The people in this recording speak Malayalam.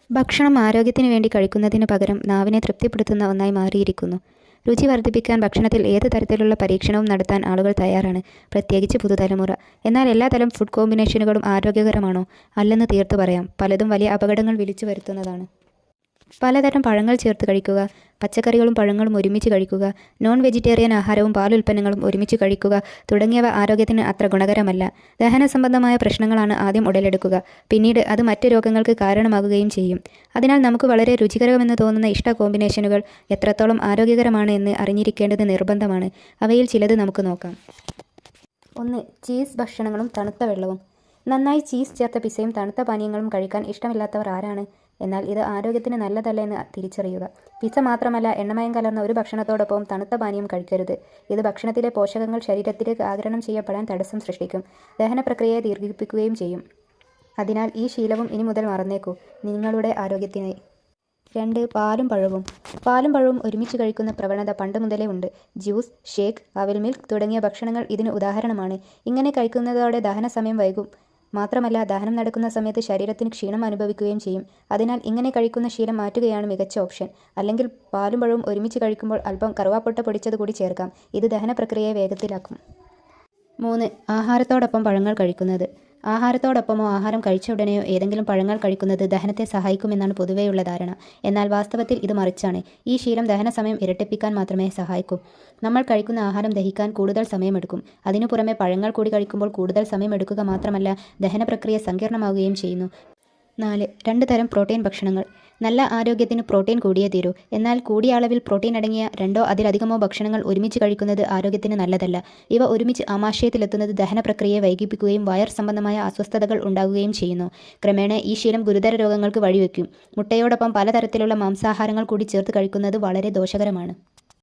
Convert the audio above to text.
ഭക്ഷണം ആരോഗ്യത്തിന് വേണ്ടി കഴിക്കുന്നതിന് പകരം നാവിനെ തൃപ്തിപ്പെടുത്തുന്ന ഒന്നായി മാറിയിരിക്കുന്നു. രുചി വർദ്ധിപ്പിക്കാൻ ഭക്ഷണത്തിൽ ഏത് തരത്തിലുള്ള പരീക്ഷണവും നടത്താൻ ആളുകൾ തയ്യാറാണ്, പ്രത്യേകിച്ച് പുതുതലമുറ. എന്നാൽ എല്ലാ തരം ഫുഡ് കോമ്പിനേഷനുകളും ആരോഗ്യകരമാണോ? അല്ലെന്ന് തീർത്തു പറയാം. പലതും വലിയ അപകടങ്ങൾ വിളിച്ചു വരുത്തുന്നതാണ്. പലതരം പഴങ്ങൾ ചേർത്ത് കഴിക്കുക, പച്ചക്കറികളും പഴങ്ങളും ഒരുമിച്ച് കഴിക്കുക, നോൺ വെജിറ്റേറിയൻ ആഹാരവും പാലുൽപ്പന്നങ്ങളും ഒരുമിച്ച് കഴിക്കുക തുടങ്ങിയവ ആരോഗ്യത്തിന് അത്ര ഗുണകരമല്ല. ദഹന സംബന്ധമായ പ്രശ്നങ്ങളാണ് ആദ്യം ഉടലെടുക്കുക. പിന്നീട് അത് മറ്റ് രോഗങ്ങൾക്ക് കാരണമാകുകയും ചെയ്യും. അതിനാൽ നമുക്ക് വളരെ രുചികരമെന്ന് തോന്നുന്ന ഇഷ്ട കോമ്പിനേഷനുകൾ എത്രത്തോളം ആരോഗ്യകരമാണ് എന്ന് അറിഞ്ഞിരിക്കേണ്ടത് നിർബന്ധമാണ്. അവയിൽ ചിലത് നമുക്ക് നോക്കാം. 1. ചീസ് ഭക്ഷണങ്ങളും തണുത്ത വെള്ളവും. നന്നായി ചീസ് ചേർത്ത പിസയും തണുത്ത പാനീയങ്ങളും കഴിക്കാൻ ഇഷ്ടമില്ലാത്തവർ ആരാണ്? എന്നാൽ ഇത് ആരോഗ്യത്തിന് നല്ലതല്ല എന്ന് തിരിച്ചറിയുക. പിസ മാത്രമല്ല, എണ്ണമയം കലർന്ന ഒരു ഭക്ഷണത്തോടൊപ്പം തണുത്ത പാനീയം കഴിക്കരുത്. ഇത് ഭക്ഷണത്തിലെ പോഷകങ്ങൾ ശരീരത്തിലേക്ക് ആഗിരണം ചെയ്യപ്പെടാൻ തടസ്സം സൃഷ്ടിക്കും, ദഹന പ്രക്രിയയെ ദീർഘിപ്പിക്കുകയും ചെയ്യും. അതിനാൽ ഈ ശീലവും ഇനി മുതൽ മറന്നേക്കൂ, നിങ്ങളുടെ ആരോഗ്യത്തിനായി. 2. പാലും പഴവും. പാലും പഴവും ഒരുമിച്ച് കഴിക്കുന്ന പ്രവണത പണ്ട് മുതലേ ഉണ്ട്. ജ്യൂസ്, ഷേക്ക്, അവിൽ മിൽക്ക് തുടങ്ങിയ ഭക്ഷണങ്ങൾ ഇതിന് ഉദാഹരണമാണ്. ഇങ്ങനെ കഴിക്കുന്നതോടെ ദഹന സമയം വൈകും. മാത്രമല്ല, ദഹനം നടക്കുന്ന സമയത്ത് ശരീരത്തിന് ക്ഷീണം അനുഭവിക്കുകയും ചെയ്യും. അതിനാൽ ഇങ്ങനെ കഴിക്കുന്ന ശീലം മാറ്റുകയാണ് മികച്ച ഓപ്ഷൻ. അല്ലെങ്കിൽ പാലും പഴവും ഒരുമിച്ച് കഴിക്കുമ്പോൾ അല്പം കറുവാപ്പട്ട പൊടിച്ചത് കൂടി ചേർക്കാം. ഇത് ദഹന പ്രക്രിയയെ വേഗത്തിലാക്കും. 3. ആഹാരത്തോടൊപ്പം പഴങ്ങൾ കഴിക്കുന്നത്. ആഹാരത്തോടൊപ്പമോ ആഹാരം കഴിച്ച ഉടനെയോ ഏതെങ്കിലും പഴങ്ങൾ കഴിക്കുന്നത് ദഹനത്തെ സഹായിക്കുമെന്നാണ് പൊതുവെയുള്ള ധാരണ. എന്നാൽ വാസ്തവത്തിൽ ഇത് മറിച്ചാണ്. ഈ ശീലം ദഹന സമയം ഇരട്ടിപ്പിക്കാൻ മാത്രമേ സഹായിക്കൂ. നമ്മൾ കഴിക്കുന്ന ആഹാരം ദഹിക്കാൻ കൂടുതൽ സമയമെടുക്കും. അതിനു പുറമെ പഴങ്ങൾ കൂടി കഴിക്കുമ്പോൾ കൂടുതൽ സമയമെടുക്കുക മാത്രമല്ല, ദഹന പ്രക്രിയ സങ്കീർണമാവുകയും ചെയ്യുന്നു. 4. 2 തരം പ്രോട്ടീൻ ഭക്ഷണങ്ങൾ. നല്ല ആരോഗ്യത്തിന് പ്രോട്ടീൻ കൂടിയേ തീരൂ. എന്നാൽ കൂടിയ അളവിൽ പ്രോട്ടീൻ അടങ്ങിയ 2 അതിലധികമോ ഭക്ഷണങ്ങൾ ഒരുമിച്ച് കഴിക്കുന്നത് ആരോഗ്യത്തിന് നല്ലതല്ല. ഇവ ഒരുമിച്ച് ആമാശയത്തിലെത്തുന്നത് ദഹന പ്രക്രിയയെ വൈകിപ്പിക്കുകയും വയർ സംബന്ധമായ അസ്വസ്ഥതകൾ ഉണ്ടാകുകയും ചെയ്യുന്നു. ക്രമേണ ഈ ശീലം ഗുരുതര രോഗങ്ങൾക്ക് വഴിവെക്കും. മുട്ടയോടൊപ്പം പലതരത്തിലുള്ള മാംസാഹാരങ്ങൾ കൂടി ചേർത്ത് കഴിക്കുന്നത് വളരെ ദോഷകരമാണ്.